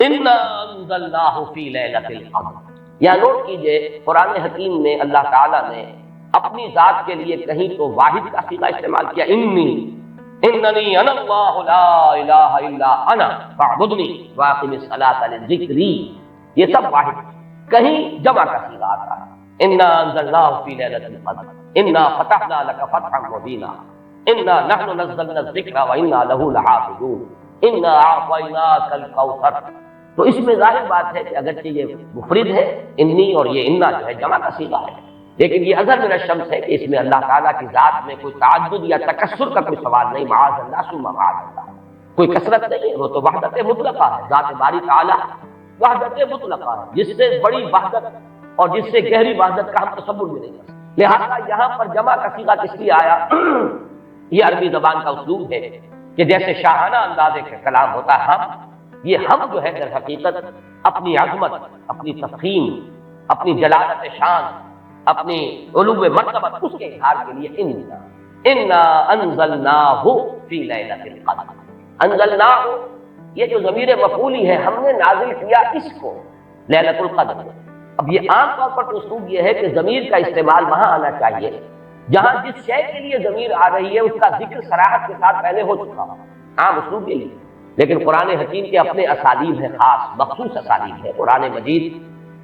انا انزلناہ فی لیلۃ القدر. یا نوٹ کیجئے قرآن حکیم میں اللہ تعالیٰ نے اپنی ذات کے لیے کہیں تو واحد کا صیغہ استعمال کیا، اننی انا اللہ لا الہ الا انا فاعبدنی واقم الصلاۃ لذکری، یہ سب واحد. کہیں جمع کا صیغہ آتا ہے، انا انزلناہ فی لیلۃ القدر، انا فتحنا لک فتحا مبینا، انا نحن نزلنا الذکر وانا لہ لحافظون، انا اعطیناک الکوثر. تو اس میں ظاہر بات ہے کہ اگرچہ یہ مفرد ہے انی، اور یہ انا جو ہے جمع کا صیغہ ہے، لیکن یہ اظہر من الشمس ہے کہ اس میں اللہ تعالیٰ کی ذات میں کوئی تعدد یا تکثر کا کوئی سوال نہیں، معاذ اللہ ثم معاذ اللہ، کوئی کثرت نہیں ہے، وہ تو وحدت مطلقہ ہے. ذات باری تعالیٰ وحدت مطلقہ ہے، جس سے بڑی وحدت اور جس سے گہری وحدت کا ہم تصور بھی نہیں کر سکتے. لہٰذا یہاں پر جمع کا صیغہ کس لیے آیا؟ یہ عربی زبان کا اسلوب ہے کہ جیسے شاہانہ انداز کے کلام ہوتا ہے، یہ ہم جو ہے در حقیقت اپنی عظمت، اپنی تفخیم، اپنی جلالت شان، اپنی علو مرتبت، اس کے اظہار کے لیے انا انزلناہ فی لیلۃ القدر. انزلناہ یہ جو ضمیر مفعولی ہے، ہم نے نازل کیا اس کو لیلۃ القدر. اب یہ عام طور پر تو اسلوب یہ ہے کہ ضمیر کا استعمال وہاں آنا چاہیے جہاں جس شے کے لیے ضمیر آ رہی ہے اس کا ذکر صراحت کے ساتھ پہلے ہو چکا ہو. عام اسلوب یہی ہے، لیکن قرآن حکیم کے اپنے اسالیب ہیں، خاص مخصوص اسالیب ہے. قرآن مجید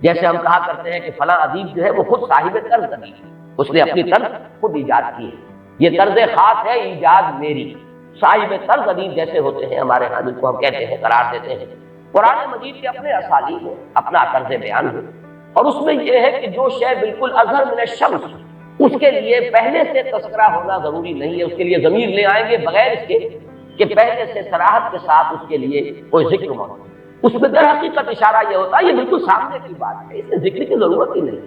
جیسے ہم کہا کرتے ہیں کہ فلاں ادیب جو ہے وہ خود صاحب طرز ادیب ہے، اس نے اپنی طرز خود ایجاد کی ہے، یہ طرز خاص ہے، ایجاد میری. صاحب طرز ادیب جیسے ہوتے ہیں ہمارے ہاں، جن کو ہم کہتے ہیں، قرار دیتے ہیں. قرآن مجید کے اپنے اسالیب ہیں، اپنا طرز بیان ہے، اور اس میں یہ ہے کہ جو شے بالکل اظہر من الشمس، اس کے لیے پہلے سے تذکرہ ہونا ضروری نہیں ہے. اس کے لیے ضمیر لے آئیں گے بغیر اس کے کہ پہلے سے صراحت کے ساتھ اس کے لیے کوئی ذکر موجود. اس میں در حقیقت اشارہ یہ ہوتا ہے یہ بالکل سامنے کی بات ہے، اس میں ذکر کی ضرورت ہی نہیں،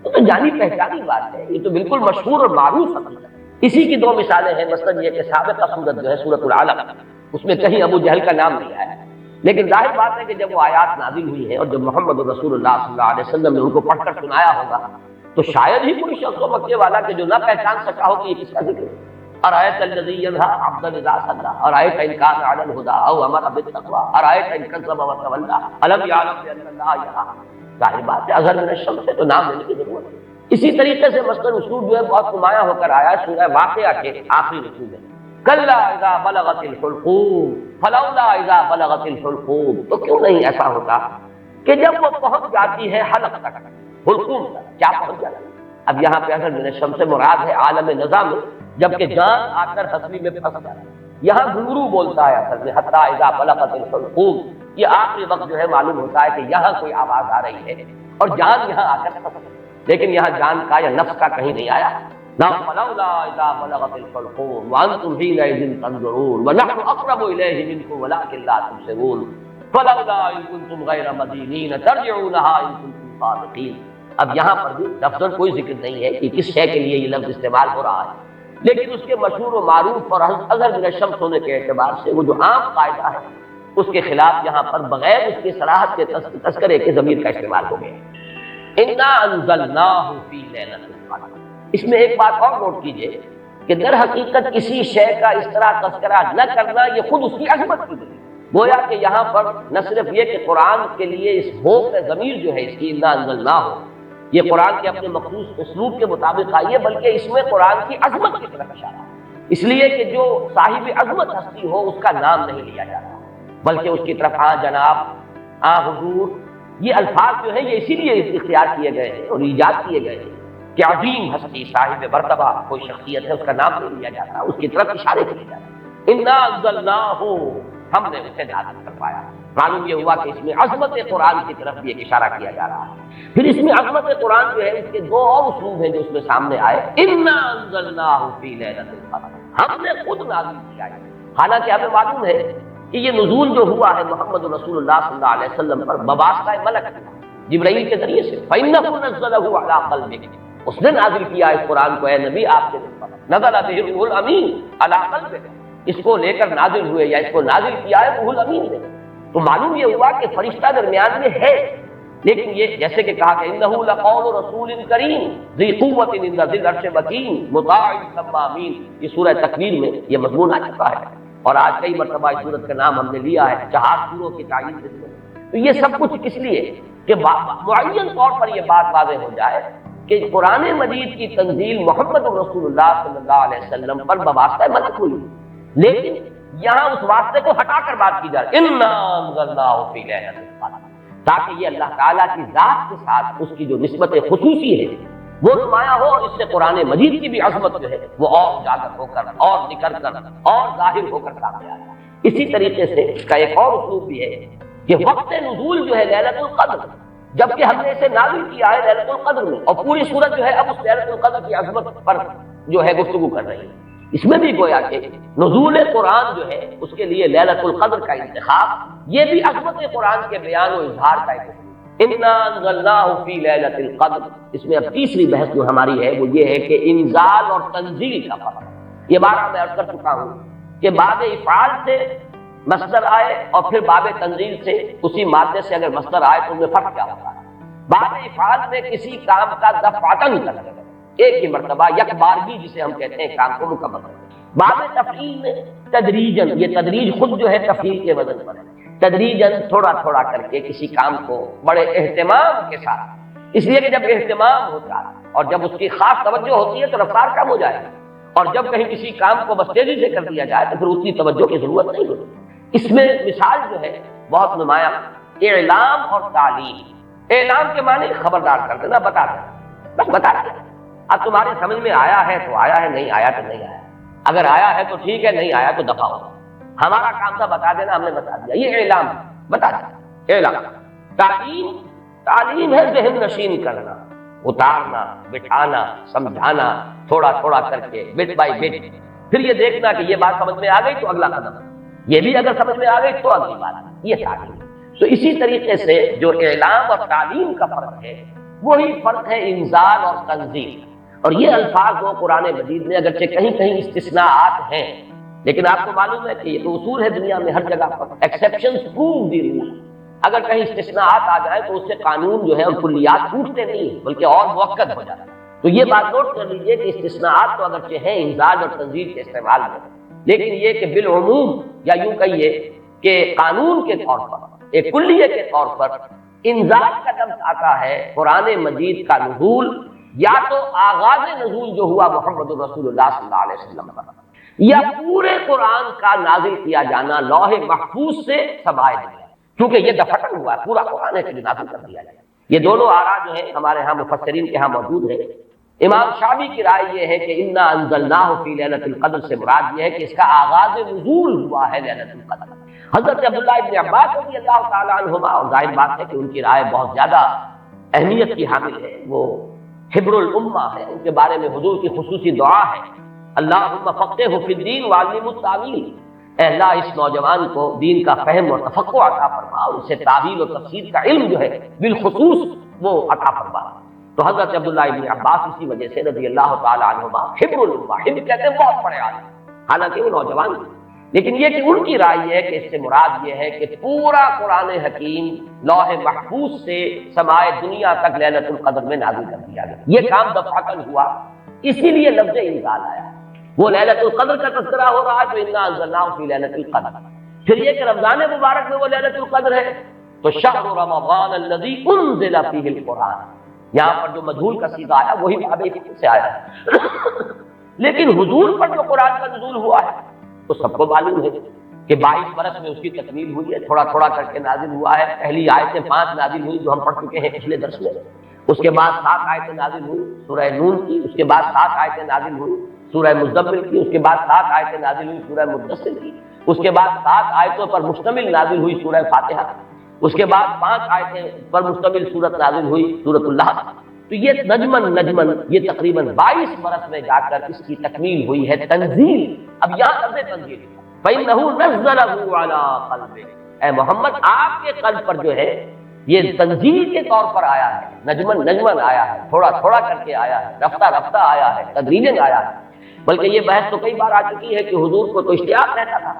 یہ تو جانی پہچانی بات ہے، یہ تو بالکل مشہور اور معروف حقیقت ہے. اسی کی دو مثالیں ہیں. مثلا یہ کہ سابقہ سورت جو ہے سورۃ العلق، اس میں کہیں ابو جہل کا نام نہیں آیا ہے، لیکن ظاہر بات ہے کہ جب وہ آیات نازل ہوئی ہیں اور جب محمد رسول اللہ صلی اللہ علیہ وسلم نے ان کو پڑھ کر سنایا ہوگا تو شاید ہی کوئی شخص و مکے والا کہ جو نہ پہچان سکا ہو کہ یہ کس کا ذکر ہے. ارایت الذی ینہی عبدا اذا صلی، ارایت ان کان علی الہدی او امر بالتقوی، ارایت ان کذب وتولی الم یعلم بان اللہ یرا. ظاہر بات ہے اظہر من الشمس سے تو نام لینے کی ضرورت ہے. اسی طریقے سے مثلا اسلوب جو ہے بہت نمایاں ہو کر آیا سورہ واقعہ کے آخری رکوع میں، کلا اذا بلغت الحلقوم فلولا اذا بلغت الحلقوم. تو کیوں نہیں ایسا ہوتا کہ جب وہ پہنچ جاتی ہے حلق تک، حلقوم تک، کیا پہنچ جاتی ہے؟ اب یہاں پہ اظہر من الشمس سے مراد ہے عالم نظام، جبکہ جان آ کر ہستی میں پھنس جاتا ہے. یہاں گھنگرو بولتا ہے اصل میں حتی اذا بلغت الحلقوم. یہ آخری وقت جو ہے معلوم ہوتا ہے کہ یہاں کوئی آواز آ رہی ہے اور جان یہاں آ کر پھنس ہے، لیکن یہاں جان کا یا نفس کا کہیں نہیں آیا. نہ فلولا اذا بلغت الحلقوم وانتم حینئذ تنظرون ونحن اقرب الیہ منکم ولکن لا تبصرون فلولا ان کنتم غیر مدینین ترجعونہا ان کنتم صادقین. اب یہاں پر بھی لفظ کوئی ذکر نہیں ہے کہ کس شے کے لیے یہ لفظ استعمال ہو رہا ہے، لیکن اس کے مشہور و معروف اور اظہر من الشمس ہونے کے اعتبار سے وہ جو عام قاعدہ ہے اس کے خلاف یہاں پر بغیر اس کی صراحت کے تذکرے کے ضمیر کا استعمال ہو گیا. انا انزلناہ فی لیلۃ القدر. اس میں ایک بات اور نوٹ کیجئے کہ در حقیقت کسی شے کا اس طرح تذکرہ نہ کرنا یہ خود اس کی عظمت کی دلیل. گویا کہ یہاں پر نہ صرف یہ کہ قرآن کے لیے اس ہو کا ضمیر جو ہے اس کی انا انزلناہ، یہ قرآن کے اپنے مخصوص اسلوب کے مطابق آئی ہے، بلکہ اس میں قرآن کی عظمت کی طرف اشارہ ہے. اس لیے کہ جو صاحب عظمت ہستی ہو اس کا نام نہیں لیا جاتا، بلکہ اس کی طرف آ جناب، آ حضور، یہ الفاظ جو ہیں یہ اسی لیے اختیار کیے گئے ہیں اور ایجاد کیے گئے ہیں کہ عظیم ہستی صاحب مرتبہ کوئی شخصیت ہے، اس کا نام نہیں لیا جاتا، اس کی طرف اشارے کیے جاتے ہیں. انا انزلناہ، ہم نے اسے نازل کروایا. معلوم یہ ہوا کہ اس میں عظمت قرآن کی طرف بھی ایک اشارہ کیا جا رہا ہے. پھر اس میں عظمت قرآن جو ہے اس کے دو اور اسلوب ہیں جو اس میں سامنے آئے. انا انزلناہ فی لیلۃ القدر، ہم نے خود نازل کیا ہے. حالانکہ ہمیں معلوم ہے کہ یہ نزول جو ہوا ہے محمد رسول اللہ صلی اللہ علیہ وسلم پر بواسطہ ملک جبرائیل کے ذریعے سے، فإنہ نزلہ علی قلبک، اس نے نازل کیا اس قرآن کو اے نبی آپ کے دل پر. نزل بہ الروح الامین علی قلبک، اس کو لے کر نازل ہوئے یا اس کو نازل کیا ہے روح الامین نے. تو معلوم یہ ہوا کہ فرشتہ درمیان میں ہے، لیکن یہ جیسے کہ کہا کہ انہ لقول رسول کریم ذی قوت عند ذی العرش مکین مطاع ثم امین. یہ سورہ تکویر میں یہ مضمون آ چکا ہے، اور آج کئی مرتبہ اس سورت کا نام ہم نے لیا ہے 4 سوروں کی تعین. تو یہ سب کچھ اس لیے کہ معین طور پر یہ بات واضح ہو جائے کہ قرآن مجید کی تنزیل محمد رسول اللہ صلی اللہ علیہ وسلم پر بواسطہ مدد ہوئی، لیکن یہاں اس واسطے کو ہٹا کر بات کی جائے اِنَّا أَنزَلْنَاهُ فِي لَيْلَةِ الْقَدْرِ، تاکہ یہ اللہ تعالیٰ کی ذات کے ساتھ اس کی جو نسبت خصوصی ہے وہ نمایاں ہو، اور اس سے قرآن مجید کی بھی عظمت جو ہے وہ اور اجاگر ہو کر اور نکھر کر اور ظاہر ہو کر سامنے آ جائے۔ اسی طریقے سے اس کا ایک اور اسلوب بھی ہے کہ وقت نزول جو ہے لیلۃ القدر، جبکہ ہم نے اسے نازل کیا ہے لیلۃ القدر میں، اور پوری سورت جو ہے اب اس لیلۃ القدر کی عظمت پر جو ہے گفتگو کر رہی ہے، اس میں بھی گویا کہ نزول قرآن جو ہے اس کے لیے لیلۃ القدر کا انتخاب یہ بھی عظمت قرآن کے بیان و اظہار کا ایک اِنَّا أَنزَلْنَاهُ فِي لَيْلَةِ الْقَدْرِ۔ اس میں اب تیسری بحث جو ہماری ہے وہ یہ ہے کہ انزال اور تنزیل کا فرق۔ یہ بات میں عرض کر چکا ہوں کہ باب افعال سے مصدر آئے اور پھر باب تنزیل سے اسی مادے سے اگر مصدر آئے تو ان میں فرق کیا ہوتا ہے؟ باب افعال میں کسی کام کا دفعتاً کر دیں، ایک ہی مرتبہ یک بارگی جسے ہم کہتے ہیں کام کو مکمل کریں۔ باب تفعیل میں تدریجاً، یہ تدریج خود جو ہے تفعیل کے وزن پر ہے، تدریجاً تھوڑا تھوڑا کر کے کسی کام کو بڑے اہتمام کے ساتھ، اس لیے کہ جب اہتمام ہوتا ہے اور جب اس کی خاص توجہ ہوتی ہے تو رفتار کم ہو جائے گی، اور جب کہیں کسی کام کو بس تیزی سے کر دیا جائے تو پھر اتنی توجہ کی ضرورت نہیں ہوتی۔ اس میں مثال جو ہے بہت نمایاں اعلام اور تعلیم۔ اعلام کے معنی خبردار کر دینا، بتا دینا، بس بتا دینا، اب تمہاری سمجھ میں آیا ہے تو آیا ہے، نہیں آیا تو نہیں آیا، اگر آیا ہے تو ٹھیک ہے، نہیں آیا تو دفع ہو۔ ہمارا کام تھا بتا دینا، ہم نے بتا دیا، یہ اعلام بتا دینا اعلام۔ تعلیم ہے ذہن نشین کرنا، اتارنا، بٹھانا، سمجھانا، تھوڑا تھوڑا کر کے بٹ بائی بٹ، پھر یہ دیکھنا کہ یہ بات سمجھ میں آ گئی تو اگلا قدم، یہ بھی اگر سمجھ میں آ گئی تو اگلی بات، یہ تعلیم۔ تو اسی طریقے سے جو اعلام اور تعلیم کا فرق ہے وہی فرق ہے انزال اور تنزیل۔ اور یہ الفاظ وہ قرآن مجید میں اگرچہ کہیں کہیں استثناءات ہیں، لیکن آپ کو معلوم ہے کہ یہ تو اصول ہے دنیا میں ہر جگہ پر، ایکسیپشنز پروو دی رول۔ اگر کہیں استثناءات آ جائیں تو اس سے قانون جو ہے اور کلیات ٹوٹتے نہیں بلکہ اور موقت ہو جاتا ہے۔ تو یہ بات نوٹ کر لیجئے کہ استثناءات تو اگرچہ ہیں انزال اور تنزیل کے استعمال میں، لیکن یہ کہ بالعموم یا یوں کہیے کہ قانون کے طور پر، ایک کلیے کے طور پر انزال کا لفظ آتا ہے قرآن مجید کا نزول یا تو آغاز نزول جو ہوا محمد رسول اللہ صلی اللہ علیہ وسلم پر، یا پورے قرآن کا نازل کیا جانا لوح محفوظ سے سمائے دیا، کیونکہ یہ دفعتاً ہوا ہے، پورا قرآن ہے کہ نازل کر دیا جائے۔ یہ دونوں آراء جو ہیں ہمارے ہاں مفسرین کے ہاں موجود ہے۔ امام شافعی کی رائے یہ ہے کہ انا انزلناہ فی لیلۃ القدر سے مراد یہ ہے کہ اس کا آغاز نزول ہوا ہے لیلۃ القدر۔ حضرت عبداللہ ابن عباس رضی اللہ تعالیٰ عنہما، اور ظاہر بات ہے کہ ان کی رائے بہت زیادہ اہمیت کی حامل ہے، وہ حبر الامہ ہے، ان کے بارے میں حضور کی خصوصی دعا ہے، اللہم فقہہ فی الدین وعلمہ التاویل، اے اللہ اس نوجوان کو دین کا فہم اور تفقہ عطا فرما، اور اسے تعویل اور تفسیر کا علم جو ہے بالخصوص وہ عطا فرما۔ تو حضرت عبداللہ ابن عباس اسی وجہ سے رضی اللہ تعالیٰ عنہما حبر الامہ، حبر کہتے ہیں بہت بڑے عالم، حالانکہ وہ نوجوان تھے، لیکن یہ کہ ان کی رائے یہ ہے کہ اس سے مراد یہ ہے کہ پورا قرآن حکیم لوح محفوظ سے سمائے دنیا تک لیلۃ القدر میں نازل کر دیا گیا۔ یہ کام دفعتاً ہوا، اسی لیے لفظ انزال آیا۔ وہ لیلۃ القدر کا تذکرہ ہو رہا ہے تو انا انزلناہ فی لیلۃ القدر، پھر یہ کہ رمضان مبارک میں وہ لیلۃ القدر ہے تو شہر رمضان الذی انزل فیہ القرآن، یہاں پر جو مجہول کا صیغہ آیا وہی باب سے آیا ہے، لیکن حضور پر جو قرآن کا نزول ہوا ہے تو سب کو معلوم ہے کہ 22 برس میں اس کی تکمیل ہوئی ہے، تھوڑا تھوڑا کر کے نازل ہوا ہے۔ پہلی آیتیں 5 نازل ہوئی جو ہم پڑھ چکے ہیں پچھلے درس میں، اس کے بعد 7 آیتیں نازل ہوئی سورہ نون کی، اس کے بعد 7 آیتیں نازل ہوئی سورہ مزمل کی، اس کے بعد 7 آیتیں نازل ہوئی سورہ مدثر کی، اس کے بعد 7 آیتوں پر مشتمل نازل ہوئی سورہ فاتحہ، اس کے بعد 5 آیتیں پر مشتمل سورت نازل ہوئی سورۃ اللہ۔ تو یہ نجمن یہ تقریباً 22 برس میں جا کر اس کی تکمیل ہوئی ہے تنزیل۔ اب یہاں لفظ تنزیل فَإِنَّهُ نَزَّلَهُ عَلَىٰ قَلْبِكَ، اے محمد آپ کے قلب پر جو ہے یہ تنزیل کے طور پر آیا ہے، نجمن آیا ہے، تھوڑا تھوڑا کر کے آیا ہے، رفتہ رفتہ آیا ہے، تدریجاً آیا ہے۔ بلکہ یہ بحث تو کئی بار آ چکی ہے کہ حضور کو تو اشتیاق رہتا تھا،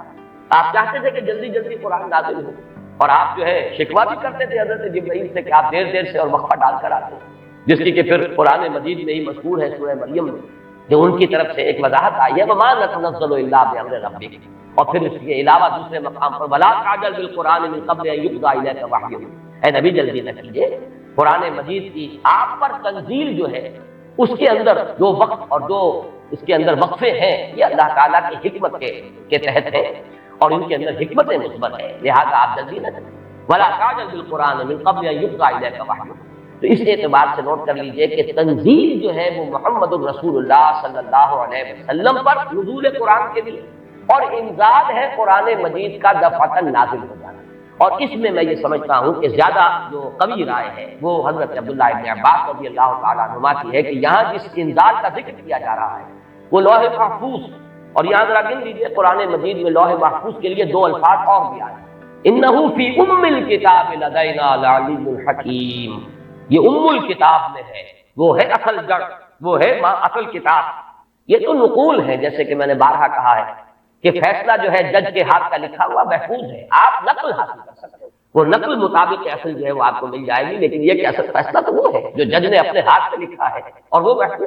آپ چاہتے تھے کہ جلدی جلدی قرآن نازل ہو، اور آپ جو ہے شکوہ بھی کرتے تھے حضرت جبرائیل سے کہ آپ دیر دیر سے اور وقفہ ڈال کر آتے ہیں، جس کی کہ پھر قرآن مجید میں ہی مذکور ہے سورہ مریم میں جو ان کی طرف سے ایک وضاحت آئی ہے وما نتنزل الا بامر ربک، اور پھر اس کے علاوہ دوسرے مقام پر ولا تعجل بالقران من قبل ان یقضى الیک وحیہ، اے نبی جلدی نہ کیجیے قرآن مجید کی آپ پر تنزیل جو ہے اس کے اندر جو وقت اور جو اس کے اندر وقفے ہیں یہ اللہ تعالیٰ کی حکمت کے تحت ہے، اور ان کے اندر حکمت مثبت ہے، لہذا آپ جلدی نہ کریں ولا تعجل بالقران من قبل ان یقضى الیک وحیہ۔ تو اس اعتبار سے نوٹ کر لیجئے کہ تنزیل جو ہے وہ محمد الرسول اللہ صلی اللہ علیہ وسلم پر نزول قرآن کے لیے، اور انزال ہے قرآن مجید کا دفعتاً نازل ہو جانا۔ اور اس میں یہ سمجھتا ہوں کہ زیادہ جو قوی رائے ہے وہ حضرت عبداللہ ابن عباس رضی اللہ تعالیٰ عنہما کی ہے کہ یہاں جس انزال کا ذکر کیا جا رہا ہے وہ لوح محفوظ، اور یہاں ذرا گن لیجیے قرآن مجید میں لوح محفوظ کے لیے دو الفاظ اور بھی آئے، انہ فی ام الکتاب لدینا لعلی الحکیم، یہ ام الکتاب میں ہے، وہ ہے اصل جڑ، وہ ہے اصل کتاب۔ یہ تو نقول ہے، جیسے کہ میں نے بارہا کہا ہے کہ فیصلہ جو ہے جج کے ہاتھ کا لکھا ہوا محفوظ ہے، آپ نقل حاصل کر سکتے ہیں، وہ نقل مطابق اصل جو ہے وہ آپ کو مل جائے گی، لیکن یہ کہ اصل فیصلہ تو وہ ہے جو جج نے اپنے ہاتھ سے لکھا ہے اور وہ محفوظ